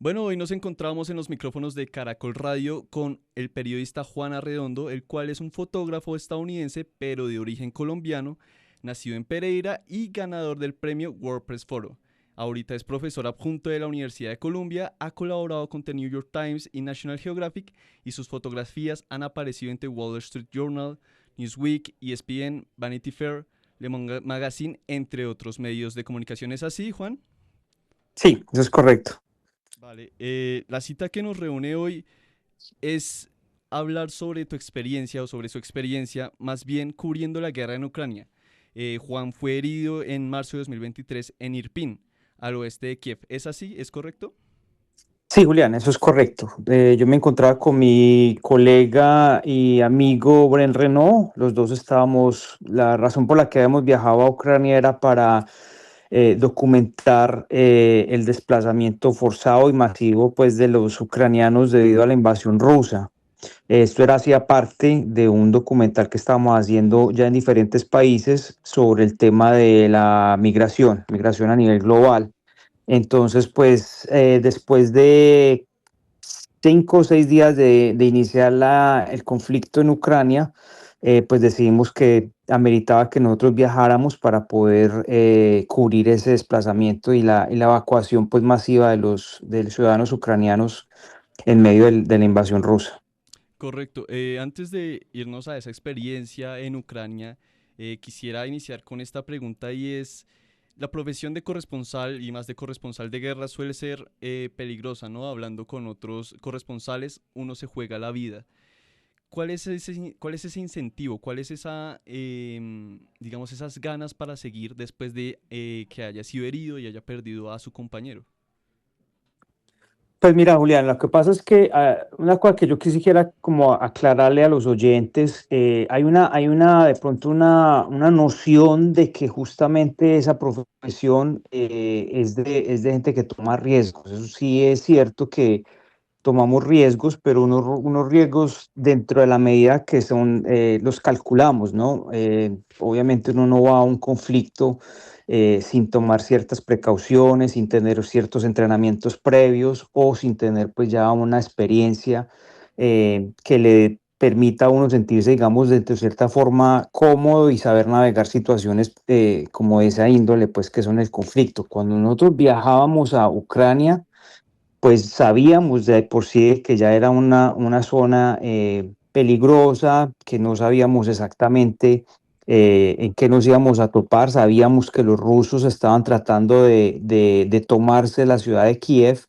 Bueno, hoy nos encontramos en los micrófonos de Caracol Radio con el periodista Juan Arredondo, el cual es un fotógrafo estadounidense, pero de origen colombiano, nacido en Pereira y ganador del premio WordPress Photo. Ahorita es profesor adjunto de la Universidad de Columbia, ha colaborado con The New York Times y National Geographic y sus fotografías han aparecido en The Wall Street Journal, Newsweek, ESPN, Vanity Fair, Le Monde Magazine, entre otros medios de comunicación. ¿Es así, Juan? Sí, eso es correcto. Vale, la cita que nos reúne hoy es hablar sobre tu experiencia o sobre su experiencia, más bien cubriendo la guerra en Ucrania. Juan fue herido en marzo de 2023 en Irpin, al oeste de Kiev. ¿Es así? ¿Es correcto? Sí, Julián, eso es correcto. Yo me encontraba con mi colega y amigo Bren Renault. Los dos estábamos, la razón por la que habíamos viajado a Ucrania era para documentar el desplazamiento forzado y masivo pues, de los ucranianos debido a la invasión rusa. Esto era hacía parte de un documental que estábamos haciendo ya en diferentes países sobre el tema de la migración a nivel global. Entonces, pues después de 5 o 6 días de iniciar el conflicto en Ucrania, pues decidimos que ameritaba que nosotros viajáramos para poder cubrir ese desplazamiento y la evacuación pues masiva de los ciudadanos ucranianos en medio de la invasión rusa. Correcto. Antes de irnos a esa experiencia en Ucrania, quisiera iniciar con esta pregunta y es, la profesión de corresponsal y más de corresponsal de guerra suele ser peligrosa, ¿no? Hablando con otros corresponsales, uno se juega la vida. Cuál es ese incentivo? ¿Cuál es esa, digamos, esas ganas para seguir después de que haya sido herido y haya perdido a su compañero? Pues mira, Julián, lo que pasa es que una cosa que yo quisiera como aclararle a los oyentes, hay una de pronto una noción de que justamente esa profesión es de gente que toma riesgos. Eso sí es cierto que tomamos riesgos, pero unos riesgos dentro de la medida que son, los calculamos, ¿no? Obviamente uno no va a un conflicto sin tomar ciertas precauciones, sin tener ciertos entrenamientos previos o sin tener pues ya una experiencia que le permita a uno sentirse, digamos, de cierta forma cómodo y saber navegar situaciones como de esa índole, pues que son el conflicto. Cuando nosotros viajábamos a Ucrania, pues sabíamos de por sí que ya era una zona peligrosa, que no sabíamos exactamente en qué nos íbamos a topar. Sabíamos que los rusos estaban tratando de tomarse la ciudad de Kiev,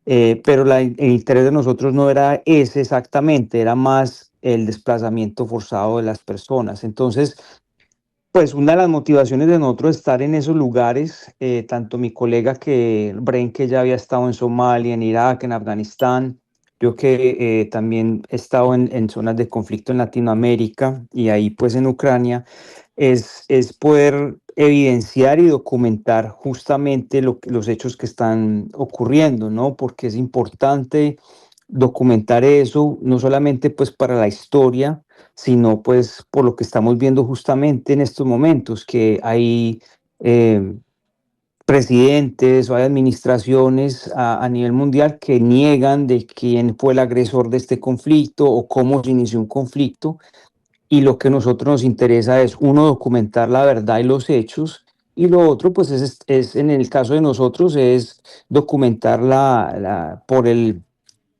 pero el interés de nosotros no era ese exactamente, era más el desplazamiento forzado de las personas. Entonces, pues una de las motivaciones de nosotros estar en esos lugares, tanto mi colega que Bren, que ya había estado en Somalia, en Irak, en Afganistán, yo que también he estado en zonas de conflicto en Latinoamérica y ahí pues en Ucrania, es poder evidenciar y documentar justamente los hechos que están ocurriendo, ¿no? Porque es importante documentar eso, no solamente pues para la historia, sino pues por lo que estamos viendo justamente en estos momentos, que hay eh, presidentes o hay administraciones a nivel mundial que niegan de quién fue el agresor de este conflicto o cómo se inició un conflicto. Y lo que a nosotros nos interesa es, uno, documentar la verdad y los hechos. Y lo otro, pues en el caso de nosotros, es documentar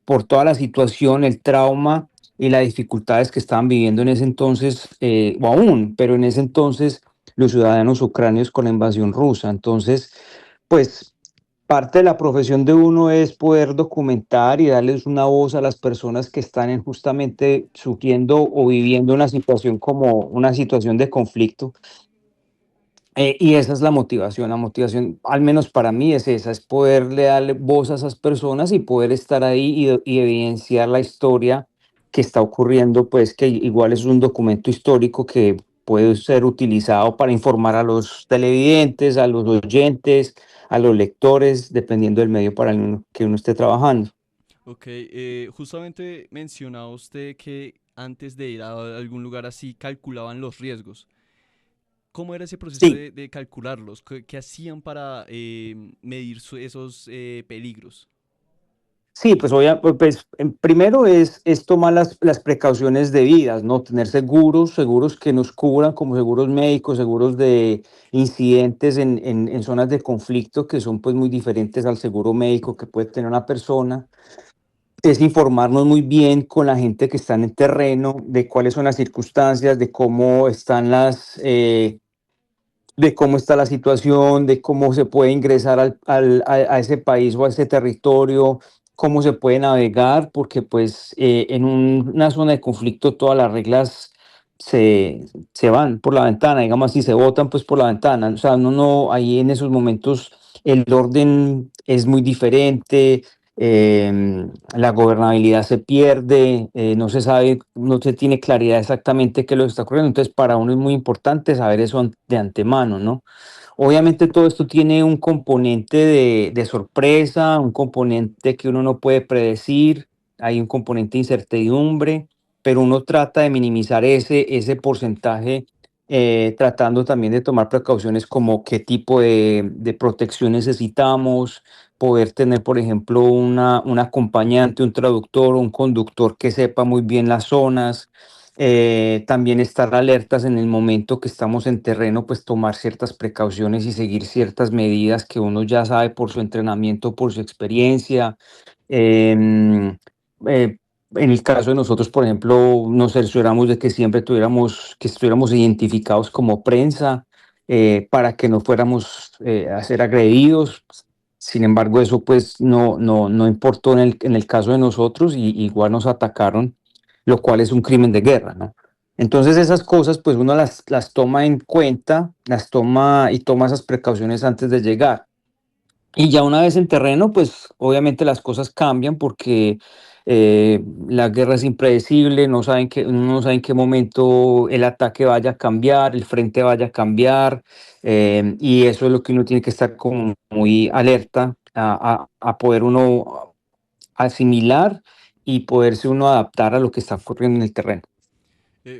por toda la situación, el trauma y las dificultades que estaban viviendo en ese entonces, o aún, pero en ese entonces los ciudadanos ucranios con la invasión rusa. Entonces, pues parte de la profesión de uno es poder documentar y darles una voz a las personas que están justamente sufriendo o viviendo una situación como una situación de conflicto. Y esa es la motivación, al menos para mí, es esa, es poderle darle voz a esas personas y poder estar ahí y evidenciar la historia que está ocurriendo, pues que igual es un documento histórico que puede ser utilizado para informar a los televidentes, a los oyentes, a los lectores, dependiendo del medio para el que uno esté trabajando. Ok, justamente mencionaba usted que antes de ir a algún lugar así calculaban los riesgos. ¿Cómo era ese proceso Sí, de calcularlos? ¿Qué hacían para medir esos peligros? Sí, pues, primero es tomar las precauciones debidas, ¿no? Tener seguros que nos cubran como seguros médicos, seguros de incidentes en zonas de conflicto que son pues muy diferentes al seguro médico que puede tener una persona. Es informarnos muy bien con la gente que está en el terreno, de cuáles son las circunstancias, de cómo están de cómo está la situación, de cómo se puede ingresar a ese país o a ese territorio, cómo se puede navegar, porque pues una zona de conflicto todas las reglas se van por la ventana, digamos así, se botan pues por la ventana. O sea, ahí en esos momentos el orden es muy diferente, la gobernabilidad se pierde, no se sabe, no se tiene claridad exactamente qué es lo que está ocurriendo. Entonces, para uno es muy importante saber eso de antemano, ¿no? Obviamente todo esto tiene un componente de sorpresa, un componente que uno no puede predecir, hay un componente de incertidumbre, pero uno trata de minimizar ese porcentaje, tratando también de tomar precauciones como qué tipo de protección necesitamos, poder tener, por ejemplo, un acompañante, un traductor, un conductor que sepa muy bien las zonas, también estar alertas en el momento que estamos en terreno, pues tomar ciertas precauciones y seguir ciertas medidas que uno ya sabe por su entrenamiento, por su experiencia. Em, eh, en el caso de nosotros, por ejemplo, nos cercioramos de que siempre que estuviéramos identificados como prensa, para que no fuéramos a ser agredidos. Sin embargo, eso pues no importó en el caso de nosotros y igual nos atacaron, lo cual es un crimen de guerra, ¿no? Entonces esas cosas pues uno las toma en cuenta, las toma y toma esas precauciones antes de llegar. Y ya una vez en terreno, pues obviamente las cosas cambian porque la guerra es impredecible, uno no sabe en qué momento el ataque vaya a cambiar, el frente vaya a cambiar, y eso es lo que uno tiene que estar como muy alerta a poder uno asimilar y poderse uno adaptar a lo que está ocurriendo en el terreno.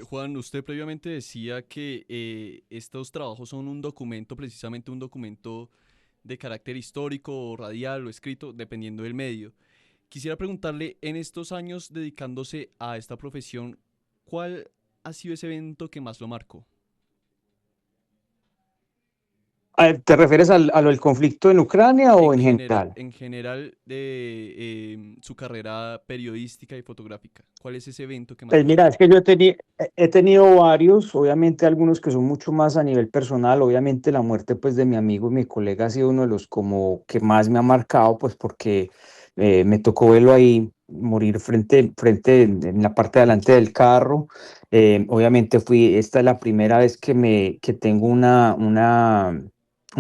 Juan, usted previamente decía que estos trabajos son un documento, precisamente un documento de carácter histórico, o radial o escrito, dependiendo del medio. Quisiera preguntarle, en estos años dedicándose a esta profesión, ¿cuál ha sido ese evento que más lo marcó? ¿Te refieres a lo del conflicto en Ucrania o en general? En general de su carrera periodística y fotográfica, ¿cuál es ese evento que más Pues lo mira, marcó? es que he tenido varios, obviamente algunos que son mucho más a nivel personal, obviamente la muerte pues de mi amigo y mi colega ha sido uno de los como que más me ha marcado, pues porque me tocó verlo ahí morir frente en la parte de adelante del carro. Obviamente esta es la primera vez que tengo una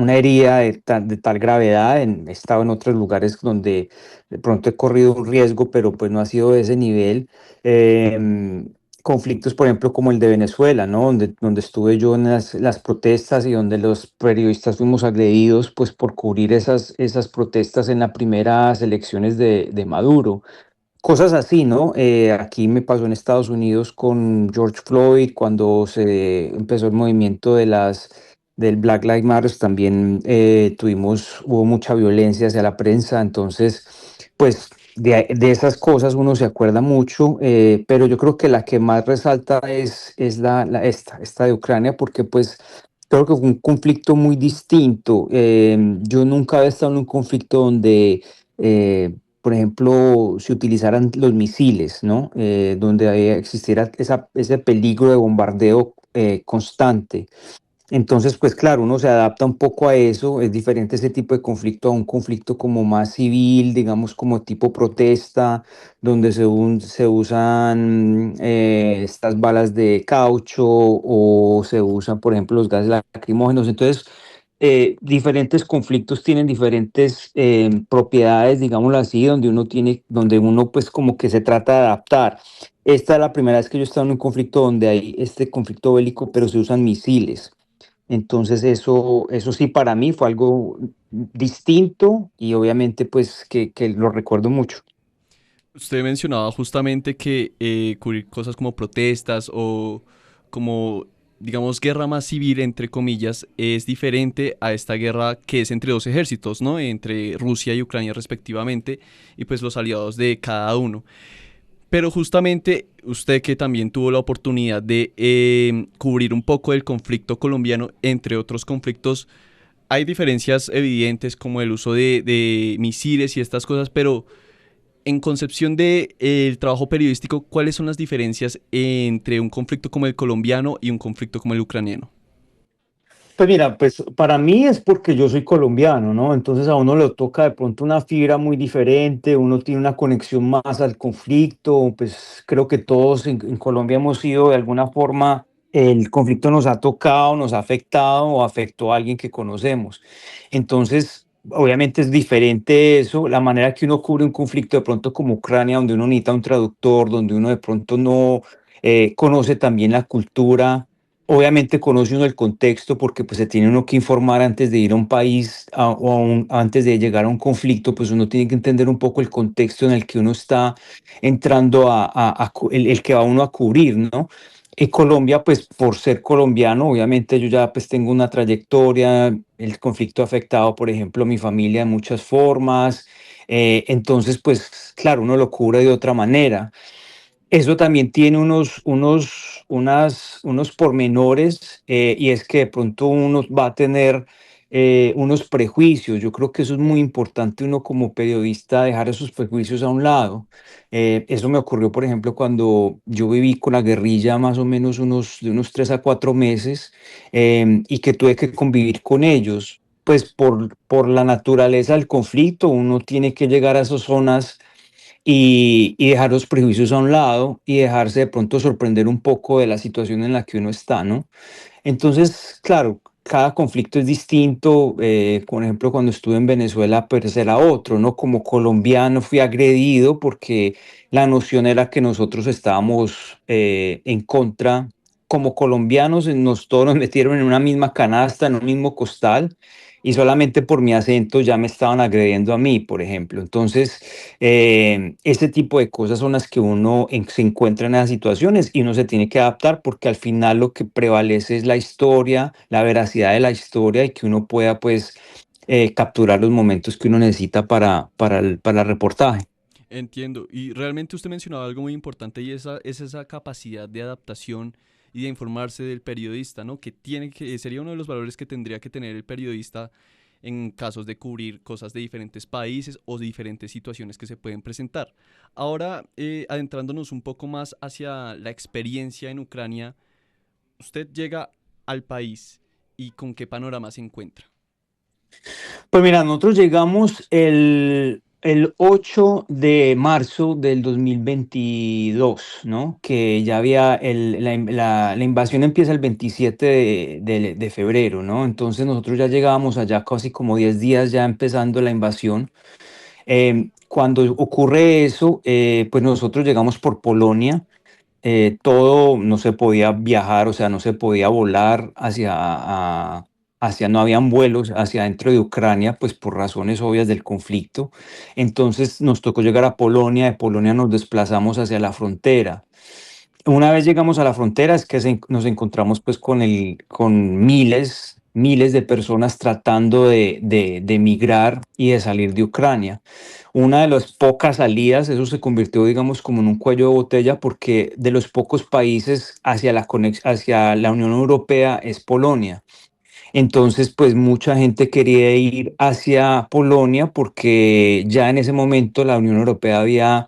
herida de tal gravedad. He estado en otros lugares donde de pronto he corrido un riesgo, pero pues no ha sido de ese nivel. Conflictos, por ejemplo, como el de Venezuela, ¿no? Donde estuve yo en las protestas y donde los periodistas fuimos agredidos, pues, por cubrir esas protestas en las primeras elecciones de Maduro. Cosas así, ¿no? Aquí me pasó en Estados Unidos con George Floyd, cuando se empezó el movimiento del Black Lives Matter, también hubo mucha violencia hacia la prensa. Entonces, pues de esas cosas uno se acuerda mucho, pero yo creo que la que más resalta es esta de Ucrania, porque pues creo que fue un conflicto muy distinto. Yo nunca había estado en un conflicto donde... por ejemplo, se utilizaran los misiles, ¿no? Donde existiera ese peligro de bombardeo constante. Entonces, pues claro, uno se adapta un poco a eso. Es diferente ese tipo de conflicto a un conflicto como más civil, digamos, como tipo protesta, donde se usan estas balas de caucho o se usan, por ejemplo, los gases lacrimógenos. Entonces, diferentes conflictos tienen diferentes propiedades, digámoslo así, donde uno pues como que se trata de adaptar. Esta es la primera vez que yo he estado en un conflicto donde hay este conflicto bélico, pero se usan misiles. Entonces eso sí para mí fue algo distinto y obviamente pues que lo recuerdo mucho. Usted mencionaba justamente que cubrir cosas como protestas o como digamos, guerra más civil, entre comillas, es diferente a esta guerra que es entre dos ejércitos, ¿no? Entre Rusia y Ucrania respectivamente, y pues los aliados de cada uno. Pero justamente usted que también tuvo la oportunidad de cubrir un poco el conflicto colombiano, entre otros conflictos, hay diferencias evidentes como el uso de misiles y estas cosas, pero en concepción de el trabajo periodístico, ¿cuáles son las diferencias entre un conflicto como el colombiano y un conflicto como el ucraniano? Pues mira, pues para mí es porque yo soy colombiano, ¿no? Entonces a uno le toca de pronto una fibra muy diferente, uno tiene una conexión más al conflicto, pues creo que todos en Colombia hemos sido de alguna forma, el conflicto nos ha tocado, nos ha afectado o afectó a alguien que conocemos. Entonces, obviamente es diferente eso, la manera que uno cubre un conflicto de pronto como Ucrania, donde uno necesita un traductor, donde uno de pronto no conoce también la cultura. Obviamente conoce uno el contexto porque pues se tiene uno que informar antes de ir a un país antes de llegar a un conflicto, pues uno tiene que entender un poco el contexto en el que uno está entrando el que va uno a cubrir, ¿no? En Colombia, pues por ser colombiano, obviamente yo ya pues tengo una trayectoria, el conflicto ha afectado, por ejemplo, a mi familia de muchas formas, entonces pues claro, uno lo cubre de otra manera. Eso también tiene unos pormenores, y es que de pronto uno va a tener unos prejuicios. Yo creo que eso es muy importante uno como periodista dejar esos prejuicios a un lado. Eso me ocurrió, por ejemplo, cuando yo viví con la guerrilla más o menos de unos 3 a 4 meses, y que tuve que convivir con ellos. Pues por la naturaleza del conflicto, uno tiene que llegar a esas zonas y dejar los prejuicios a un lado y dejarse de pronto sorprender un poco de la situación en la que uno está, ¿no? Entonces, claro, cada conflicto es distinto. Por ejemplo, cuando estuve en Venezuela, pues era otro, ¿no? Como colombiano fui agredido porque la noción era que nosotros estábamos en contra. Como colombianos, todos nos metieron en una misma canasta, en un mismo costal, y solamente por mi acento ya me estaban agrediendo a mí, por ejemplo. Entonces, este tipo de cosas son las que uno se encuentra en esas situaciones y uno se tiene que adaptar porque al final lo que prevalece es la historia, la veracidad de la historia y que uno pueda pues capturar los momentos que uno necesita para el reportaje. Entiendo. Y realmente usted mencionaba algo muy importante y esa es esa capacidad de adaptación y de informarse del periodista, ¿no? Sería uno de los valores que tendría que tener el periodista en casos de cubrir cosas de diferentes países o de diferentes situaciones que se pueden presentar. Ahora, adentrándonos un poco más hacia la experiencia en Ucrania, usted llega al país y con qué panorama se encuentra. Pues mira, nosotros llegamos el 8 de marzo del 2022, ¿no? Que ya había la invasión empieza el 27 de febrero, ¿no? Entonces nosotros ya llegábamos allá casi como 10 días ya empezando la invasión. Cuando ocurre eso, pues nosotros llegamos por Polonia. Todo no se podía viajar, o sea, no se podía volar no habían vuelos hacia dentro de Ucrania, pues por razones obvias del conflicto. Entonces nos tocó llegar a Polonia, de Polonia nos desplazamos hacia la frontera. Una vez llegamos a la frontera es que nos encontramos pues con miles de personas tratando de emigrar y de salir de Ucrania. Una de las pocas salidas, eso se convirtió, digamos, como en un cuello de botella, porque de los pocos países hacia la Unión Europea es Polonia. Entonces, pues mucha gente quería ir hacia Polonia porque ya en ese momento la Unión Europea había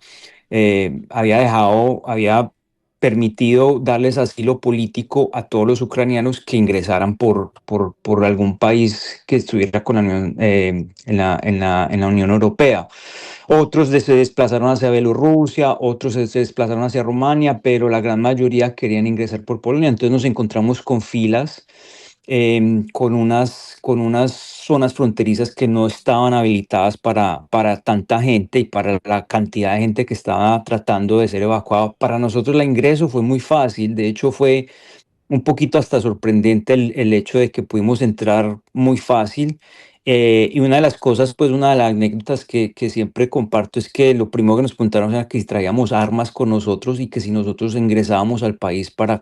permitido darles asilo político a todos los ucranianos que ingresaran por algún país que estuviera con la Unión, en la Unión Europea. Otros se desplazaron hacia Bielorrusia, otros se desplazaron hacia Rumania, pero la gran mayoría querían ingresar por Polonia. Entonces nos encontramos con filas, con unas zonas fronterizas que no estaban habilitadas para tanta gente y para la cantidad de gente que estaba tratando de ser evacuada. Para nosotros el ingreso fue muy fácil, de hecho fue un poquito hasta sorprendente el hecho de que pudimos entrar muy fácil. Y una de las cosas, pues una de las anécdotas que siempre comparto es que lo primero que nos preguntaron era que si traíamos armas con nosotros y que si nosotros ingresábamos al país para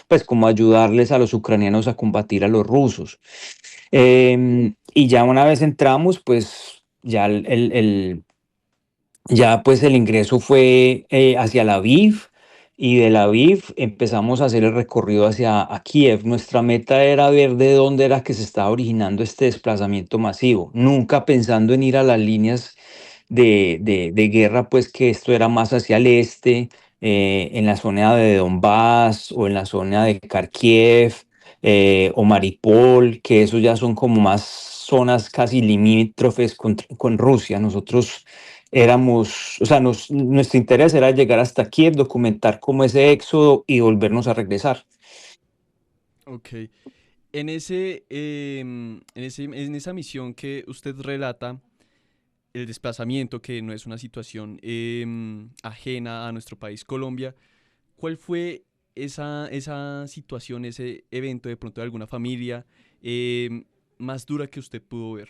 pues como ayudarles a los ucranianos a combatir a los rusos. Y ya una vez entramos, pues ya ya pues el ingreso fue hacia la Aviv y de la Aviv empezamos a hacer el recorrido hacia a Kiev. Nuestra meta era ver de dónde era que se estaba originando este desplazamiento masivo, nunca pensando en ir a las líneas de guerra, pues que esto era más hacia el este, en la zona de Donbass o en la zona de Kharkiv o Mariupol, que esos ya son como más zonas casi limítrofes con Rusia. Nosotros éramos, o sea, nuestro interés era llegar hasta Kiev, documentar cómo ese éxodo y volvernos a regresar. Ok. En esa misión que usted relata, el desplazamiento, que no es una situación ajena a nuestro país, Colombia, ¿cuál fue esa situación, ese evento de pronto de alguna familia más dura que usted pudo ver?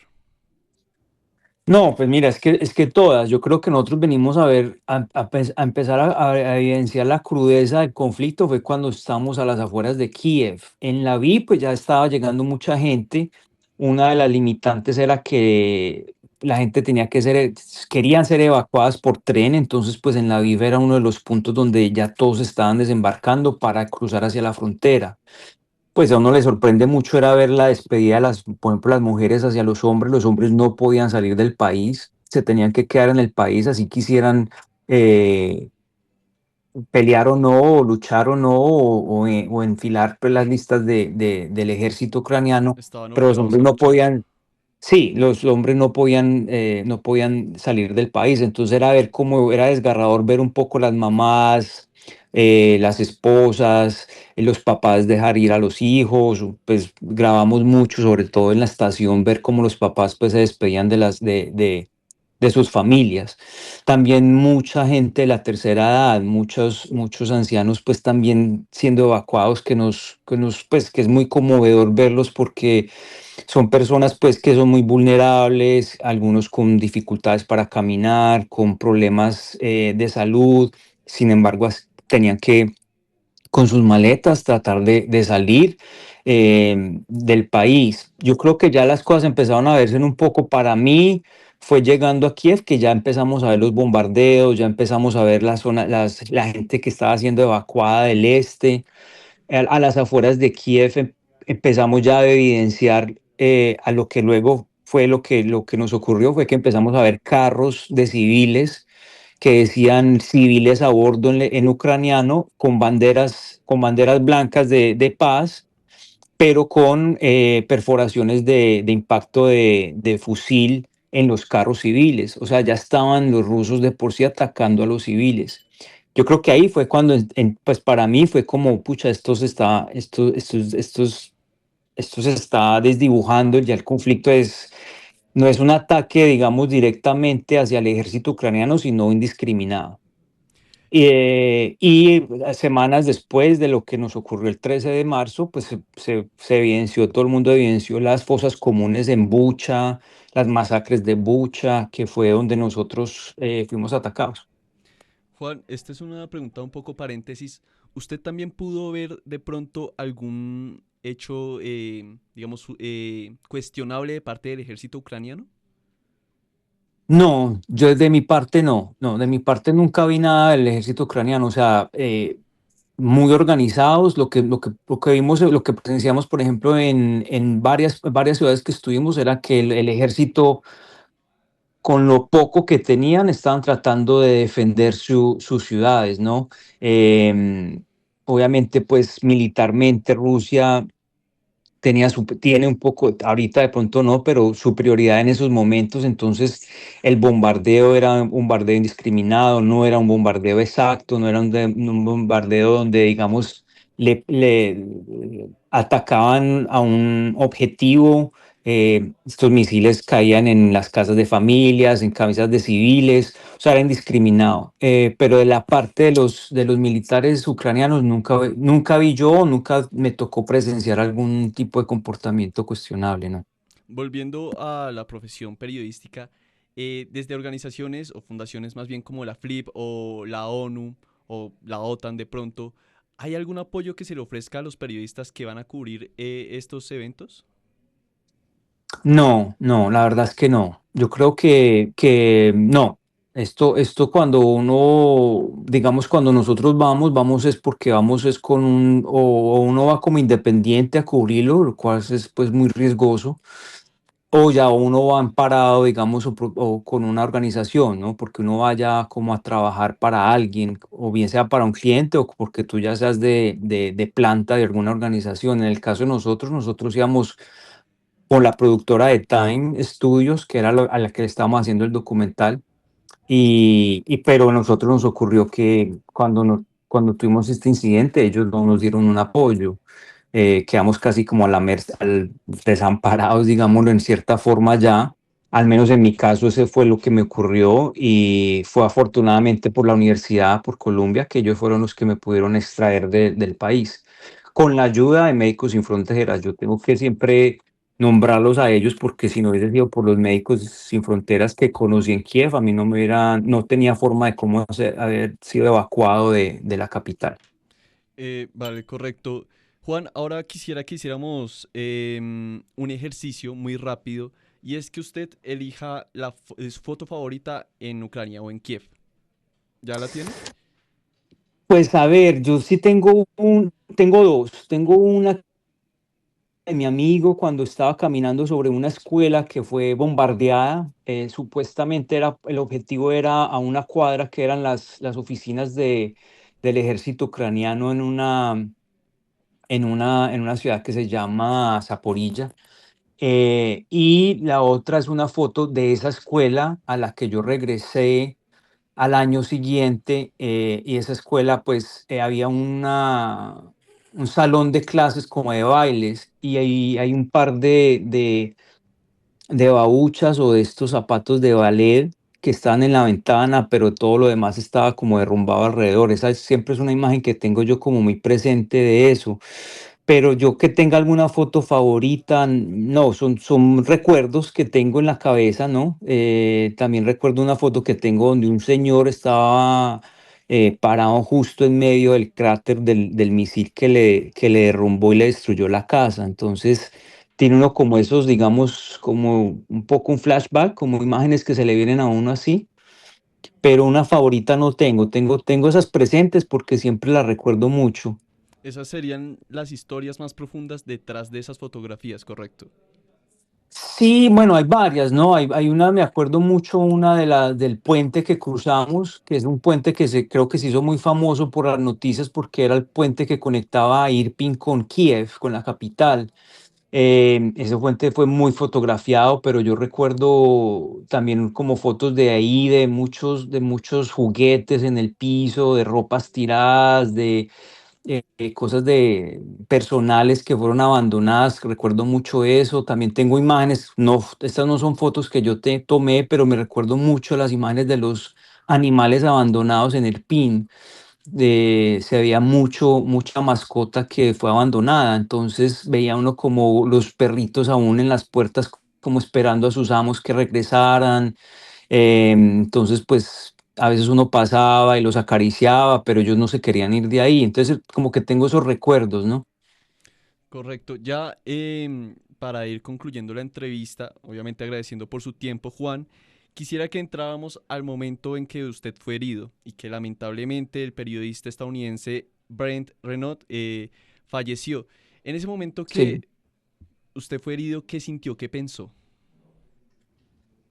No, pues mira, es que todas, yo creo que nosotros venimos a ver, a empezar a evidenciar la crudeza del conflicto fue cuando estamos a las afueras de Kiev. En la vi, pues ya estaba llegando mucha gente. Una de las limitantes era que la gente tenía que querían ser evacuadas por tren, entonces pues en la Viv era uno de los puntos donde ya todos estaban desembarcando para cruzar hacia la frontera. Pues a uno le sorprende mucho era ver la despedida de por ejemplo, las mujeres hacia los hombres no podían salir del país, se tenían que quedar en el país así quisieran eh, pelear o no, o luchar o no, o enfilar pues, las listas del ejército ucraniano, Estaban pero los obligados hombres a no luchar. podían. Sí, los hombres no podían salir del país, entonces era ver cómo era desgarrador ver un poco las mamás, las esposas, los papás dejar ir a los hijos, pues grabamos mucho, sobre todo en la estación, ver cómo los papás pues se despedían de sus familias. También mucha gente de la tercera edad, muchos ancianos pues también siendo evacuados pues que es muy conmovedor verlos porque son personas pues que son muy vulnerables, algunos con dificultades para caminar, con problemas de salud, sin embargo tenían que con sus maletas tratar de salir del país. Yo creo que ya las cosas empezaron a verse un poco para mí. Fue llegando a Kiev que ya empezamos a ver los bombardeos, ya empezamos a ver la gente que estaba siendo evacuada del este a las afueras de Kiev empezamos ya a evidenciar a lo que luego fue lo que nos ocurrió fue que empezamos a ver carros de civiles que decían civiles a bordo en ucraniano con banderas blancas de paz, pero con perforaciones de impacto de fusil en los carros civiles. O sea, ya estaban los rusos de por sí atacando a los civiles. Yo creo que ahí fue cuando, pues para mí fue como, pucha, esto se está desdibujando, ya el conflicto no es un ataque, digamos, directamente hacia el ejército ucraniano, sino indiscriminado. Y semanas después de lo que nos ocurrió el 13 de marzo, pues se evidenció, todo el mundo evidenció las fosas comunes en Bucha, las masacres de Bucha, que fue donde nosotros fuimos atacados. Juan, esta es una pregunta un poco paréntesis. ¿Usted también pudo ver de pronto algún hecho, digamos, cuestionable de parte del ejército ucraniano? No, yo de mi parte no, de mi parte nunca vi nada del ejército ucraniano, o sea, muy organizados, lo que vimos, lo que presenciamos, por ejemplo, en varias ciudades que estuvimos, era que el ejército con lo poco que tenían, estaban tratando de defender sus ciudades, ¿no? Em, Obviamente, pues militarmente Rusia tiene un poco, ahorita de pronto no, pero su prioridad en esos momentos, entonces el bombardeo era un bombardeo indiscriminado, no era un bombardeo exacto, no era un bombardeo donde, digamos, le atacaban a un objetivo. Estos misiles caían en las casas de familias, en cabezas de civiles, o sea, era indiscriminado. Pero de la parte de los militares ucranianos nunca vi yo, nunca me tocó presenciar algún tipo de comportamiento cuestionable, ¿no? Volviendo a la profesión periodística, desde organizaciones o fundaciones más bien como la FLIP o la ONU o la OTAN de pronto, ¿hay algún apoyo que se le ofrezca a los periodistas que van a cubrir estos eventos? No, no, la verdad es que no. Yo creo que no. Esto cuando uno, digamos, cuando nosotros vamos es porque vamos es con o uno va como independiente a cubrirlo, lo cual es pues muy riesgoso, o ya uno va amparado, digamos, o con una organización, ¿no? Porque uno vaya como a trabajar para alguien, o bien sea para un cliente o porque tú ya seas de planta de alguna organización. En el caso de nosotros íbamos con la productora de Time Studios, que era a la que le estábamos haciendo el documental, pero a nosotros nos ocurrió que cuando tuvimos este incidente, ellos no nos dieron un apoyo. Quedamos casi como a desamparados, digámoslo en cierta forma ya. Al menos en mi caso, ese fue lo que me ocurrió y fue afortunadamente por la universidad, por Colombia, que ellos fueron los que me pudieron extraer del país. Con la ayuda de Médicos Sin Fronteras, yo tengo que siempre nombrarlos a ellos porque si no hubiese sido por los Médicos Sin Fronteras que conocí en Kiev, a mí no tenía forma de cómo haber sido evacuado de la capital. Vale, correcto. Juan, ahora quisiera que hiciéramos un ejercicio muy rápido y es que usted elija su foto favorita en Ucrania o en Kiev. ¿Ya la tiene? Pues a ver, yo sí tengo dos. Tengo una de mi amigo cuando estaba caminando sobre una escuela que fue bombardeada. Supuestamente el objetivo era a una cuadra que eran las oficinas del ejército ucraniano en una ciudad que se llama Zaporilla. Y la otra es una foto de esa escuela a la que yo regresé al año siguiente, y esa escuela pues había un salón de clases como de bailes y ahí hay un par de babuchas o de estos zapatos de ballet que estaban en la ventana, pero todo lo demás estaba como derrumbado alrededor. Esa siempre es una imagen que tengo yo como muy presente de eso. Pero yo que tenga alguna foto favorita, no, son recuerdos que tengo en la cabeza, ¿no? También recuerdo una foto que tengo donde un señor estaba parado justo en medio del cráter del misil que le derrumbó y le destruyó la casa. Entonces, tiene uno como esos, digamos, como un poco un flashback, como imágenes que se le vienen a uno así, pero una favorita no tengo esas presentes porque siempre las recuerdo mucho. Esas serían las historias más profundas detrás de esas fotografías, ¿correcto? Sí, bueno, hay varias, ¿no? Hay una, me acuerdo mucho, una del puente que cruzamos, que es un puente creo que se hizo muy famoso por las noticias porque era el puente que conectaba a Irpin con Kiev, con la capital. Ese puente fue muy fotografiado, pero yo recuerdo también como fotos de ahí, de muchos juguetes en el piso, de ropas tiradas, cosas de personales que fueron abandonadas. Recuerdo mucho eso. También tengo imágenes, no, estas no son fotos que yo te tomé, pero me recuerdo mucho las imágenes de los animales abandonados en el PIN. Se veía mucha mascota que fue abandonada. Entonces veía uno como los perritos aún en las puertas, como esperando a sus amos que regresaran. Entonces, pues a veces uno pasaba y los acariciaba, pero ellos no se querían ir de ahí. Entonces, como que tengo esos recuerdos, ¿no? Correcto. Ya para ir concluyendo la entrevista, obviamente agradeciendo por su tiempo, Juan, quisiera que entráramos al momento en que usted fue herido y que lamentablemente el periodista estadounidense Brent Renaud falleció. En ese momento Sí. que usted fue herido, ¿qué sintió? ¿Qué pensó?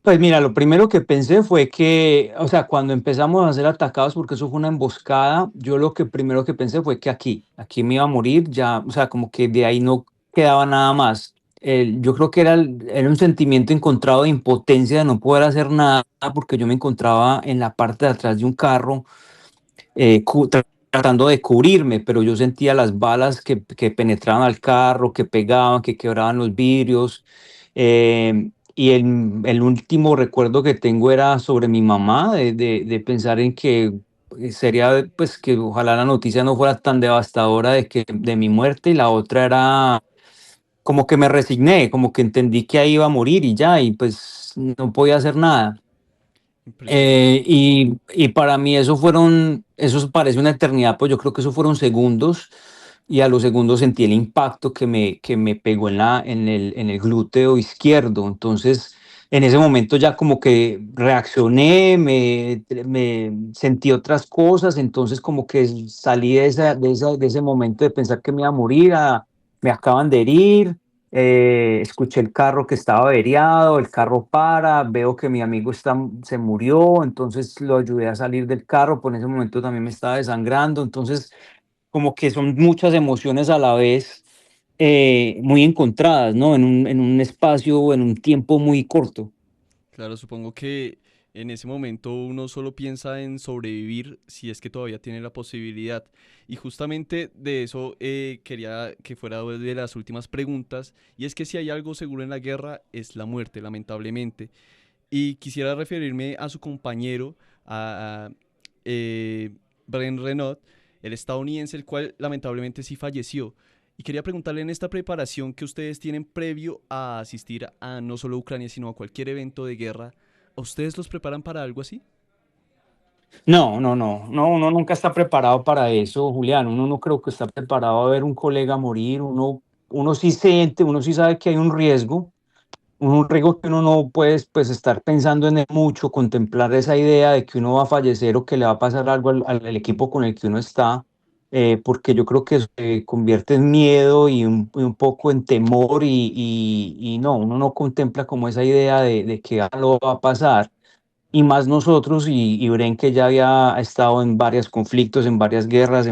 Pues mira, lo primero que pensé fue que, o sea, cuando empezamos a ser atacados, porque eso fue una emboscada, yo lo que primero que pensé fue que aquí me iba a morir, ya, o sea, como que de ahí no quedaba nada más. Yo creo que era un sentimiento encontrado de impotencia de no poder hacer nada, porque yo me encontraba en la parte de atrás de un carro, tratando de cubrirme, pero yo sentía las balas que penetraban al carro, que pegaban, que quebraban los vidrios. Y el último recuerdo que tengo era sobre mi mamá, de pensar en que sería, pues, que ojalá la noticia no fuera tan devastadora de mi muerte, y la otra era como que me resigné, como que entendí que ahí iba a morir y ya, y pues no podía hacer nada. Impresionante. Y para mí eso parece una eternidad, pues yo creo que eso fueron segundos y a los segundos sentí el impacto que me pegó en el glúteo izquierdo. Entonces, en ese momento ya como que reaccioné, me sentí otras cosas, entonces como que salí de ese momento de pensar que me iba a morir, me acaban de herir. Escuché el carro que estaba averiado, el carro para, veo que mi amigo se murió, entonces lo ayudé a salir del carro, por ese momento también me estaba desangrando, entonces como que son muchas emociones a la vez, muy encontradas, ¿no? En un espacio, en un tiempo muy corto. Claro, supongo que en ese momento uno solo piensa en sobrevivir si es que todavía tiene la posibilidad. Y justamente de eso quería que fuera de las últimas preguntas. Y es que si hay algo seguro en la guerra es la muerte, lamentablemente. Y quisiera referirme a su compañero, a Brent Renaud, el estadounidense, el cual lamentablemente sí falleció. Y quería preguntarle en esta preparación que ustedes tienen previo a asistir a no solo Ucrania, sino a cualquier evento de guerra, ¿a ustedes los preparan para algo así? No, uno nunca está preparado para eso, Julián. Uno no creo que está preparado a ver un colega morir. Uno sí siente, uno sí sabe que hay un riesgo que uno no puede pues, estar pensando en él mucho, contemplar esa idea de que uno va a fallecer o que le va a pasar algo al equipo con el que uno está, porque yo creo que eso se convierte en miedo y un poco en temor y no, uno no contempla como esa idea de que algo va a pasar y más nosotros y Bren que ya había estado en varios conflictos, en varias guerras,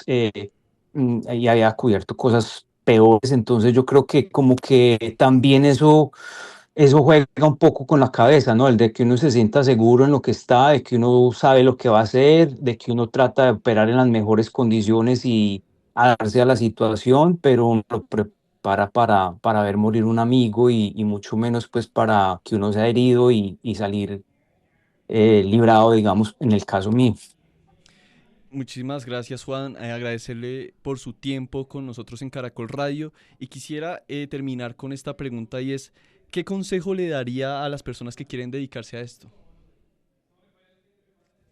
y había cubierto cosas peores, entonces yo creo que como que también eso juega un poco con la cabeza, ¿no? El de que uno se sienta seguro en lo que está, de que uno sabe lo que va a hacer, de que uno trata de operar en las mejores condiciones y adaptarse a la situación, pero uno lo prepara para ver morir un amigo y mucho menos pues para que uno sea herido y salir librado, digamos, en el caso mío. Muchísimas gracias, Juan. Agradecerle por su tiempo con nosotros en Caracol Radio. Y quisiera terminar con esta pregunta y es, ¿qué consejo le daría a las personas que quieren dedicarse a esto?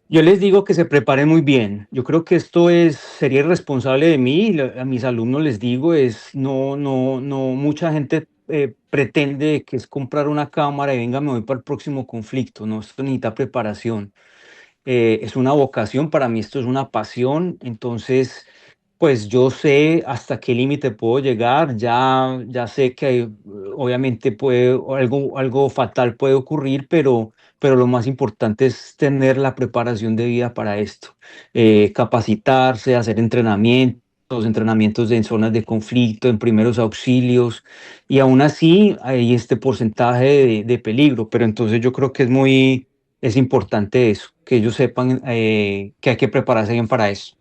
Yo les digo que se preparen muy bien. Yo creo que sería irresponsable de mí. A mis alumnos les digo, no, mucha gente pretende que es comprar una cámara y venga, me voy para el próximo conflicto. No, esto necesita preparación. Es una vocación, para mí esto es una pasión, entonces, pues yo sé hasta qué límite puedo llegar, ya sé que obviamente algo fatal puede ocurrir, pero lo más importante es tener la preparación de vida para esto, capacitarse, hacer entrenamientos en zonas de conflicto, en primeros auxilios, y aún así hay este porcentaje de peligro, pero entonces yo creo que es importante eso, que ellos sepan que hay que prepararse bien para eso.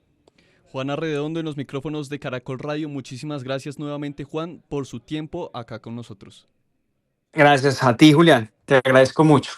Juan Redondo en los micrófonos de Caracol Radio. Muchísimas gracias nuevamente, Juan, por su tiempo acá con nosotros. Gracias a ti, Julián. Te agradezco mucho.